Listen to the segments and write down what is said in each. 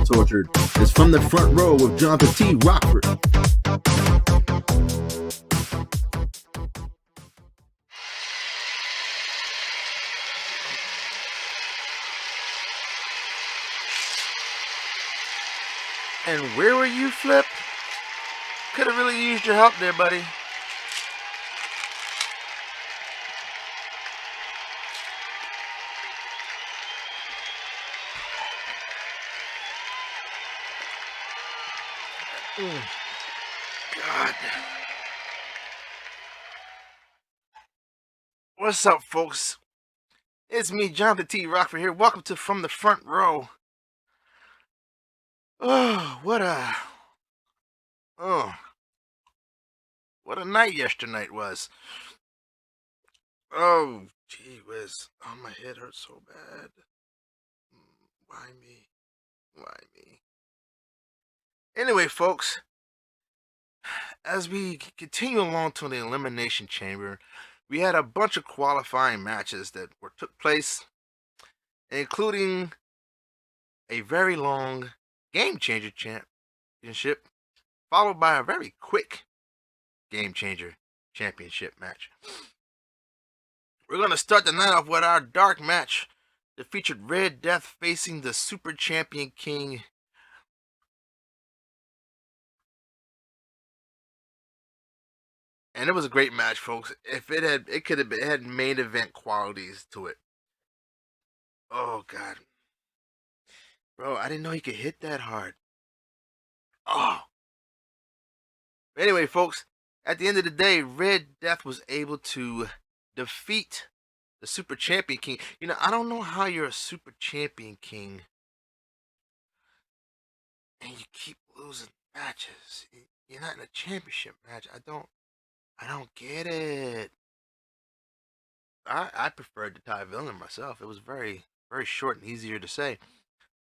Tortured. It's From the Front Row with Johnathan T. Rokford. And where were you, Flip? Could have really used your help there, buddy. God. What's up, folks? It's me, Johnathan T. Rokford here. Welcome to From the Front Row. Oh, what a night yesterday was. Oh, gee whiz. Oh, my head hurts so bad. Why me? Why me? Anyway, folks, as we continue along to the Elimination Chamber, we had a bunch of qualifying matches that took place, including a very long Game Changer championship, followed by a very quick Game Changer championship match. We're going to start the night off with our dark match that featured Red Death facing the Super Champion King. And it was a great match, folks. If it had main event qualities to it. Oh God, bro, I didn't know he could hit that hard. Oh. Anyway, folks, at the end of the day, Red Death was able to defeat the Super Champion King. You know, I don't know how you're a Super Champion King and you keep losing matches. You're not in a championship match. I don't get it. I preferred the Thai villain myself. It was very, very short and easier to say.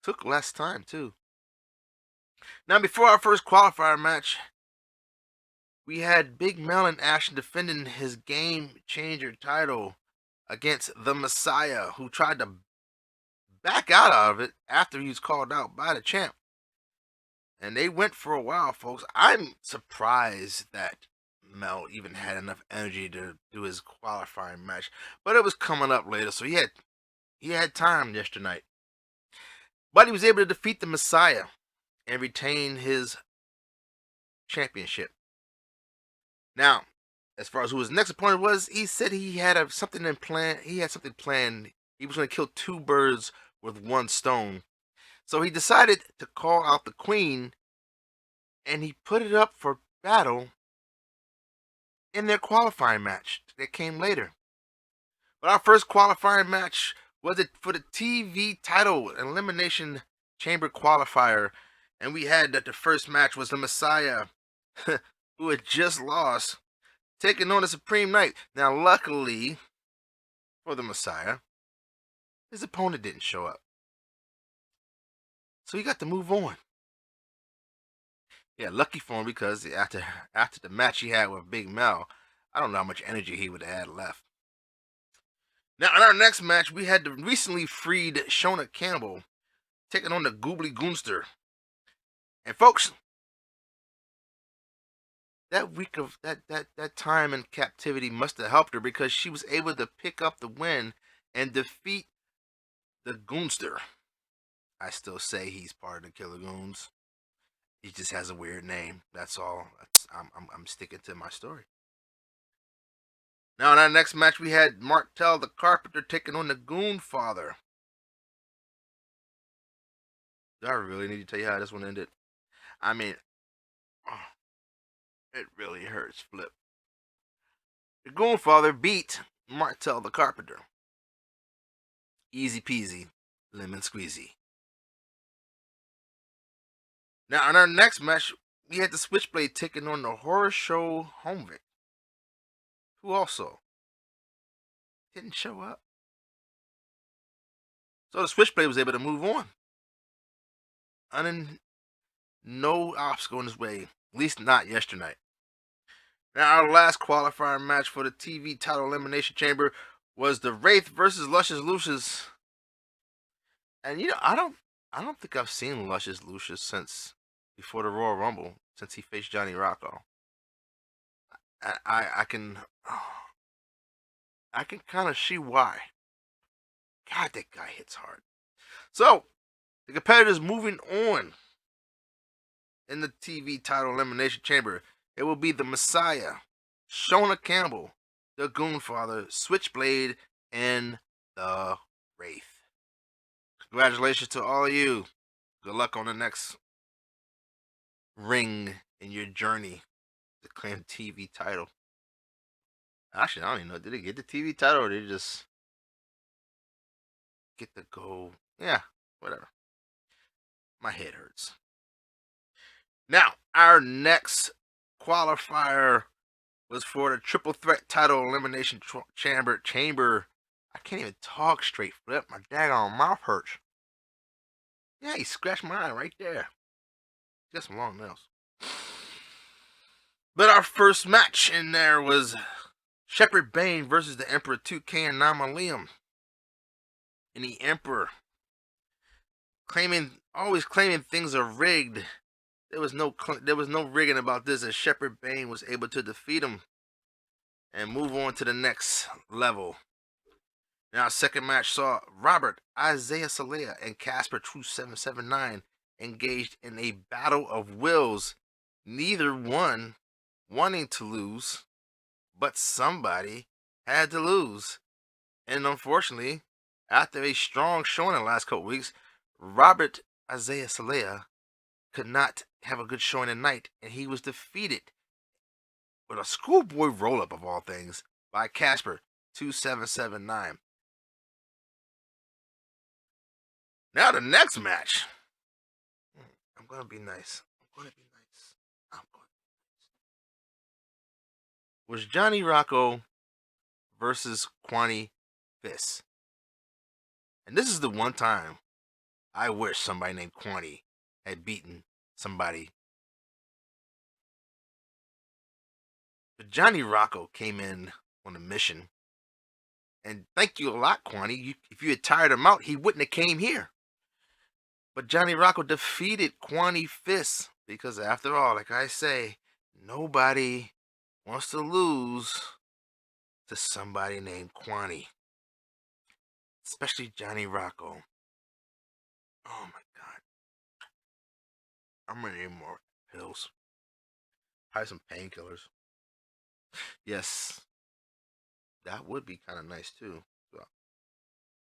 Took less time too. Now, before our first qualifier match, we had Big Mel in action defending his Game Changer title against the Messiah, who tried to back out of it after he was called out by the champ. And they went for a while, folks. I'm surprised that Mel even had enough energy to do his qualifying match, but it was coming up later, so he had time yesterday. But he was able to defeat the Messiah and retain his championship. Now, as far as who his next opponent was, he said he had something planned. He had something planned. He was going to kill two birds with one stone. So he decided to call out the Queen, and he put it up for battle in their qualifying match that came later. But our first qualifying match was it for the TV title Elimination Chamber qualifier, and we had that the first match was the Messiah, who had just lost, taking on the Supreme Knight. Now, luckily for the Messiah, his opponent didn't show up, so he got to move on. Yeah, lucky for him, because after the match he had with Big Mel, I don't know how much energy he would have had left. Now, in our next match, we had the recently freed Shona Campbell taking on the Goobly Goonster. And folks, that week of that time in captivity must have helped her, because she was able to pick up the win and defeat the Goonster. I still say he's part of the Killer Goons. He just has a weird name. That's all. I'm sticking to my story. Now, in our next match, we had Martel the Carpenter taking on the Goon Father. Do I really need to tell you how this one ended? I mean, it really hurts, Flip. The Goon Father beat Martel the Carpenter. Easy peasy, lemon squeezy. Now, in our next match, we had the Switchblade taking on the Horror Show Homevik, who also didn't show up. So the Switchblade was able to move on. No obstacle in his way, at least not yesterday. Now, our last qualifier match for the TV title Elimination Chamber was the Wraith versus Luscious Lucius. And, you know, I don't I don't think I've seen Luscious Lucius since before the Royal Rumble, since he faced Johnny Rocco. I can I can kind of see why. God, that guy hits hard. So the competitors moving on in the TV title elimination chamber. It will be the Messiah, Shona Campbell, the Goonfather, Switchblade, and the Wraith. Congratulations to all of you. Good luck on the next ring in your journey to claim TV title. Actually, I don't even know. Did they get the TV title or did they just get the gold? Yeah, whatever. My head hurts. Now, our next qualifier was for the triple threat title elimination chamber. I can't even talk straight, Flip. My daggone mouth hurts. Yeah, he scratched my eye right there. Got some long nails. But our first match in there was Shepard Bane versus the Emperor 2K and Namalium. And the Emperor always claiming things are rigged. There was no rigging about this, as Shepard Bane was able to defeat him and move on to the next level. Now, our second match saw Robert Isaiah Salea and Casper True 779 engaged in a battle of wills, neither one wanting to lose, but somebody had to lose. And unfortunately, after a strong showing in the last couple weeks, Robert Isaiah Salea could not have a good showing tonight, and he was defeated with a schoolboy roll-up of all things by Casper 2779. Now the next match. I'm gonna be nice. Was Johnny Rocco versus Kwani Fist. And this is the one time I wish somebody named Kwani had beaten somebody. But Johnny Rocco came in on a mission. And thank you a lot, Kwani. If you had tired him out, he wouldn't have came here. But Johnny Rocco defeated Kwani Fist because, after all, like I say, nobody wants to lose to somebody named Kwani. Especially Johnny Rocco. Oh my God. I'm gonna need more pills. Probably some painkillers. Yes. That would be kind of nice too. So.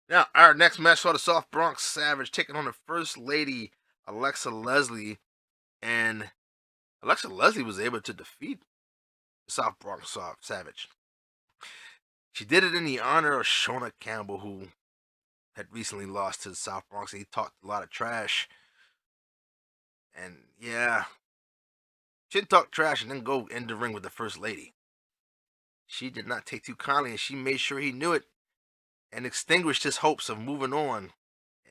Now, our next match saw the South Bronx Savage taking on the First Lady, Alexa Leslie. And Alexa Leslie was able to defeat the South Bronx Savage. She did it in the honor of Shona Campbell, who had recently lost to the South Bronx. He talked a lot of trash. And yeah, she didn't talk trash and then go in the ring with the First Lady. She did not take too kindly, and she made sure he knew it and extinguished his hopes of moving on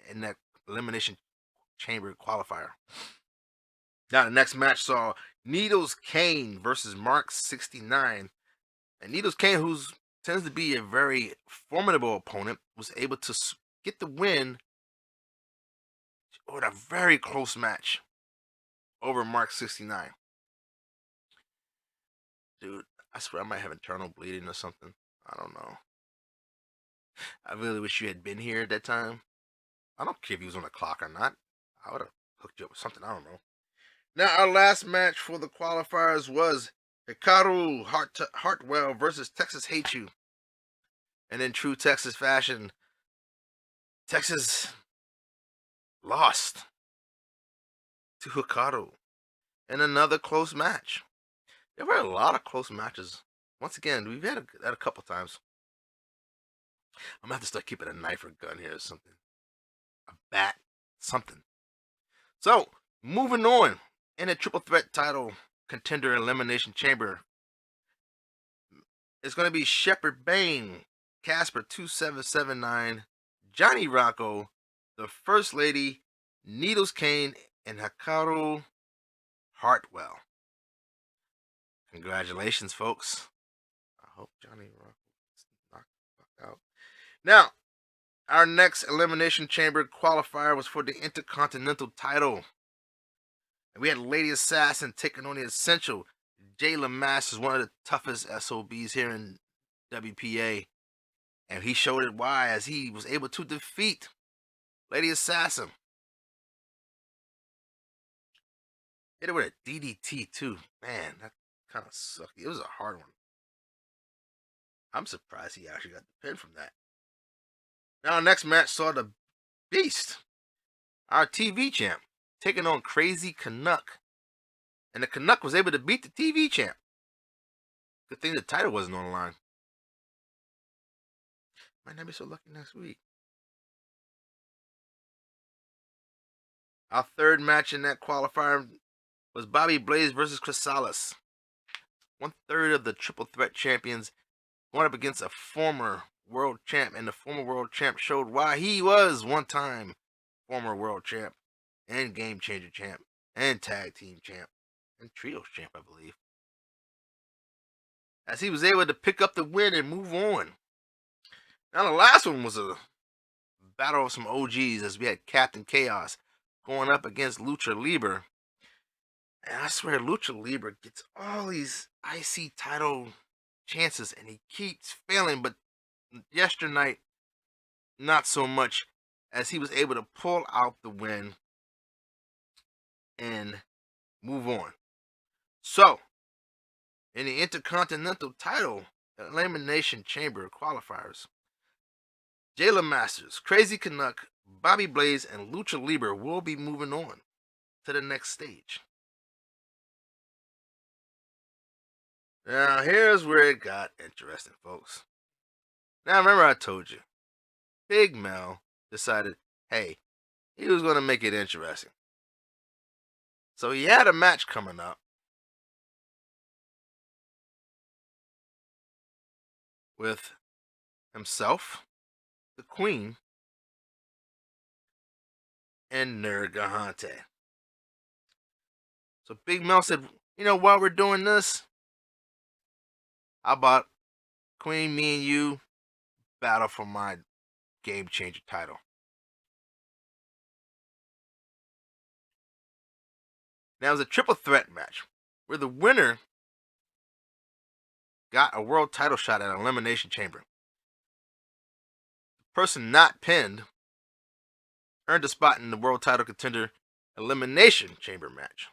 in that elimination chamber qualifier. Now, the next match saw Needles Kane versus Mark 69. And Needles Kane, who tends to be a very formidable opponent, was able to get the win with a very close match over Mark 69. Dude, I swear I might have internal bleeding or something. I don't know. I really wish you had been here at that time. I don't care if he was on the clock or not. I would have hooked you up with something. I don't know. Now, our last match for the qualifiers was Hikaru Hartwell versus Texas Hate You. And in true Texas fashion, Texas lost to Hikaru in another close match. There were a lot of close matches. Once again, we've had a couple times. I'm gonna have to start keeping a knife or gun here or something. A bat, something. So, moving on in a triple threat title contender elimination chamber, it's gonna be Shepard Bane, Casper 2779, Johnny Rocco, the First Lady, Needles Kane, and Hikaru Hartwell. Congratulations, folks. I hope Johnny Rocco is knocked the fuck out. Now, Our next Elimination Chamber qualifier was for the Intercontinental title. And we had Lady Assassin taking on the Essential. Jayla Masters, one of the toughest SOBs here in WPA. And he showed it why, as he was able to defeat Lady Assassin. Hit it with a DDT too. Man, that kind of sucked. It was a hard one. I'm surprised he actually got the pin from that. Now, our next match saw the Beast, our TV champ, taking on Crazy Canuck. And the Canuck was able to beat the TV champ. Good thing the title wasn't on the line. Might not be so lucky next week. Our third match in that qualifier was Bobby Blaze versus Chrysalis. 1/3 of the triple threat champions going up against a former world champ, and the former world champ showed why he was one-time former world champ and game changer champ and tag team champ and trios champ, I believe, as he was able to pick up the win and move on. Now, the last one was a battle of some OGs, as we had Captain Chaos going up against Lucha Libre. And I swear, Lucha Libre gets all these IC title chances and he keeps failing. But yesterday, not so much, as he was able to pull out the win and move on. So, in the Intercontinental title Elimination Chamber qualifiers, Jayla Masters, Crazy Canuck, Bobby Blaze, and Lucha Libre will be moving on to the next stage. Now, here's where it got interesting, folks. Now, remember I told you, Big Mel decided, hey, he was going to make it interesting. So he had a match coming up with himself, the Queen, and Nergahante. So Big Mel said, you know, while we're doing this, how about Queen, me and you battle for my game changer title? Now, it was a triple threat match where the winner got a world title shot at an Elimination Chamber. The person not pinned earned a spot in the world title contender Elimination Chamber match.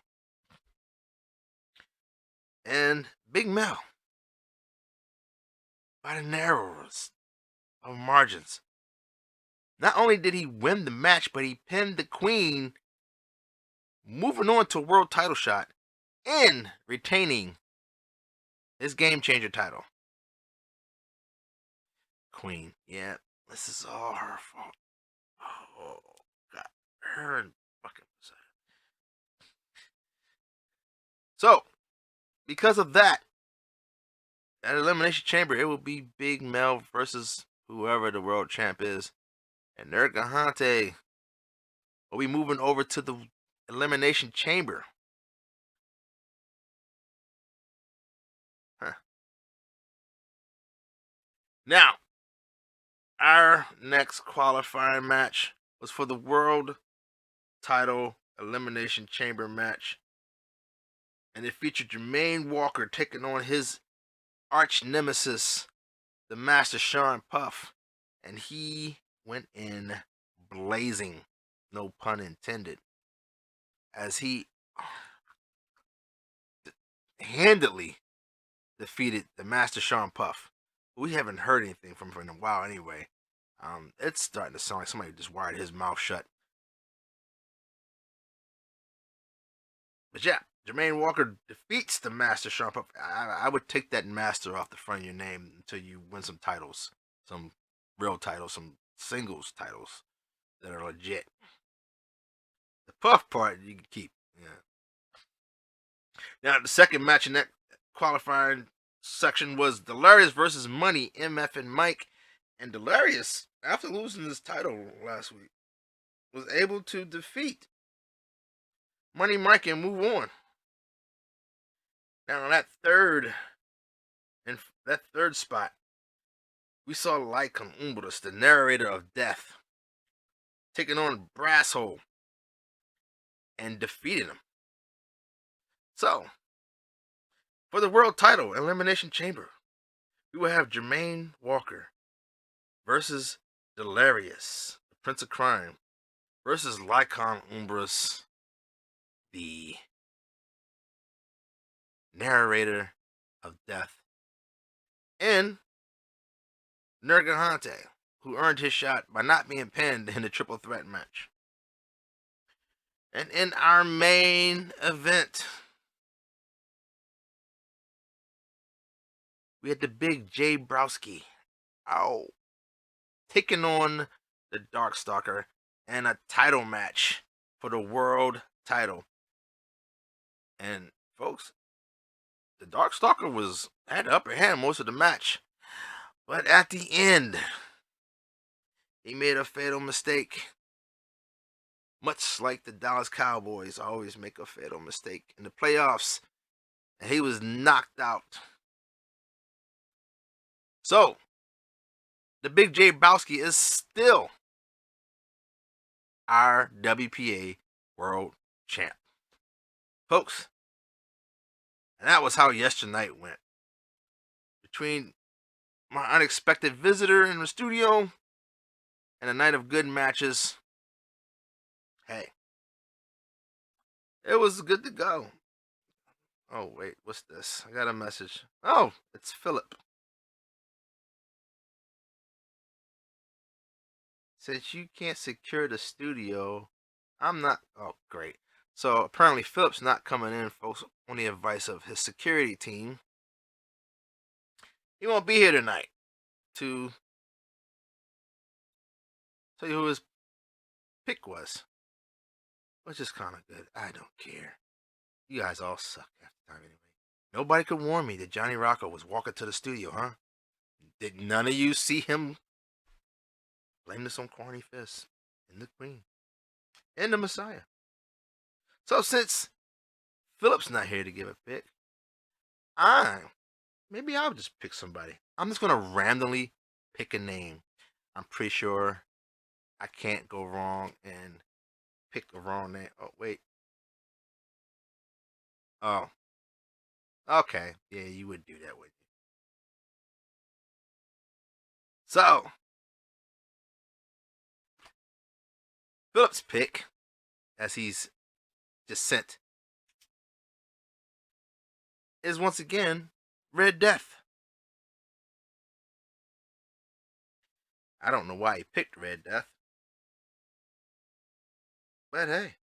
And Big Mel, by the narrowest of margins, not only did he win the match, but he pinned the Queen, moving on to a world title shot and retaining his game changer title. Queen, yeah, this is all her fault. Oh, God, her and fucking Messiah. So, because of that, at Elimination Chamber, it will be Big Mel versus whoever the world champ is. And Nergahante will be moving over to the Elimination Chamber. Now, our next qualifying match was for the World Title Elimination Chamber match. And it featured Jermaine Walker taking on his arch nemesis, the Master Sean Puff. And he went in blazing, no pun intended, as he handily defeated the Master Sean Puff. We haven't heard anything from him in a while anyway. It's starting to sound like somebody just wired his mouth shut. But yeah, Jermaine Walker defeats the Master Sean Puff. I would take that Master off the front of your name until you win some titles. Some real titles, some singles titles that are legit. The Puff part you can keep. Yeah. Now, the second match in that qualifying section was Delirious versus Money, MF and Mike. And Delirious, after losing his title last week, was able to defeat Money Mike and move on. Now, that third spot we saw Lycon Umbras, the narrator of death, taking on Brasshole and defeating him. So, for the world title, Elimination Chamber, we will have Jermaine Walker versus Delirious, the Prince of Crime, versus Lycon Umbras, the narrator of death, and Johnathan, who earned his shot by not being pinned in the triple threat match. And in our main event, we had the big Jay Browski taking on the Darkstalker and a title match for the world title. And folks, the Darkstalker had the upper hand most of the match. But at the end, he made a fatal mistake. Much like the Dallas Cowboys always make a fatal mistake in the playoffs. And he was knocked out. So, the big Jay Browski is still our WPA World Champ. Folks, and that was how yesterday night went. Between my unexpected visitor in the studio and a night of good matches, hey, it was good to go. Oh, wait, what's this? I got a message. Oh, it's Philip. Since you can't secure the studio, I'm not... Oh, great. So, apparently Philip's not coming in, folks, on the advice of his security team. He won't be here tonight to tell you who his pick was. Which is kind of good. I don't care. You guys all suck half the time anyway. Nobody could warn me that Johnny Rocco was walking to the studio, huh? Did none of you see him? Blame this on Corny Fist and the Queen and the Messiah. So since Philip's not here to give a pick, maybe I'll just pick somebody. I'm just going to randomly pick a name. I'm pretty sure I can't go wrong and pick a wrong name. Oh, wait. Oh. Okay. Yeah, you would do that, wouldn't you? So, Philip's pick, as he's just sent, is once again Red Death. I don't know why he picked Red Death. But hey,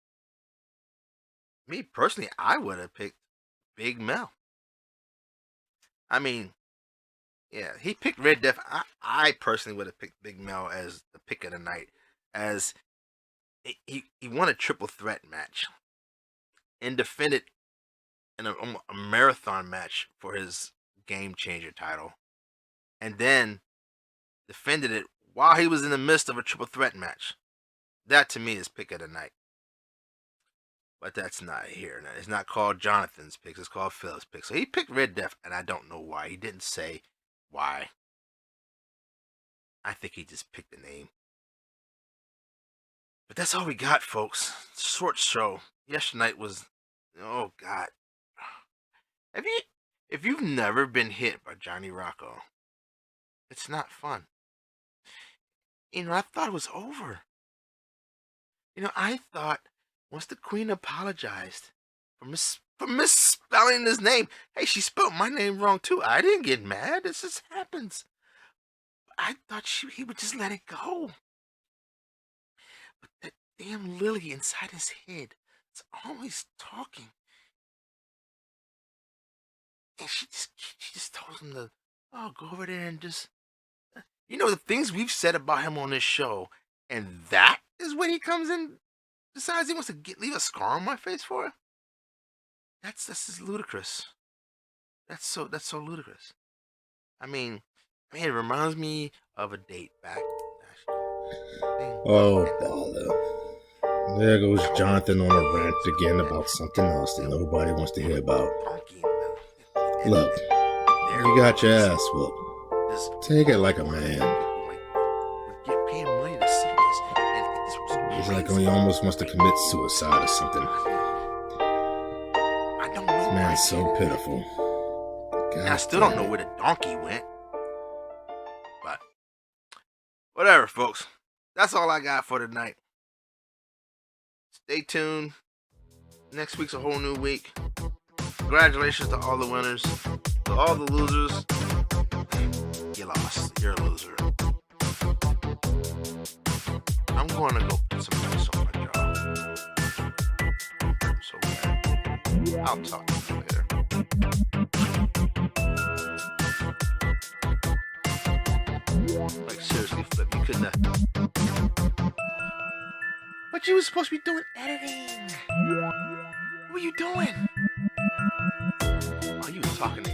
me personally, I would have picked Big Mel. I mean, yeah, he picked Red Death. I personally would have picked Big Mel as the pick of the night, as he won a triple threat match and defended in a marathon match for his Game Changer title, and then defended it while he was in the midst of a triple threat match. That to me is pick of the night. But that's not here. It's not called Jonathan's picks. It's called Phil's picks. So he picked Red Death, and I don't know why. He didn't say why. I think he just picked the name. But that's all we got, folks. Short show. Yesterday night was... Oh, God. If you've never been hit by Johnny Rocco, it's not fun. I thought it was over. I thought once the Queen apologized for misspelling his name. Hey, she spelled my name wrong too. I didn't get mad. This just happens. I thought he would just let it go. But that damn Lily inside his head is always talking. And she just told him to, go over there and just... the things we've said about him on this show, and that is when he comes in, decides he wants to leave a scar on my face for it. That's just ludicrous. That's so ludicrous. I mean, it reminds me of a date back. Oh, bother. There goes Jonathan on a rant again about something else that nobody wants to hear about. Look, you got your ass whooped. this. Take it like a man. Like, would get paying money to see this, and this was It's crazy. like when he almost wants to commit suicide or something. I don't know. This man's so pitiful. And I still don't know where the donkey went. But whatever, folks. That's all I got for tonight. Stay tuned. Next week's a whole new week. Congratulations to all the winners. To all the losers, you lost. You're a loser. I'm going to go put some ice on my jaw. I'm so bad. I'll talk to you later. Like, seriously, Flip, you couldn't have. But you were supposed to be doing editing. What were you doing? Oh, you was talking to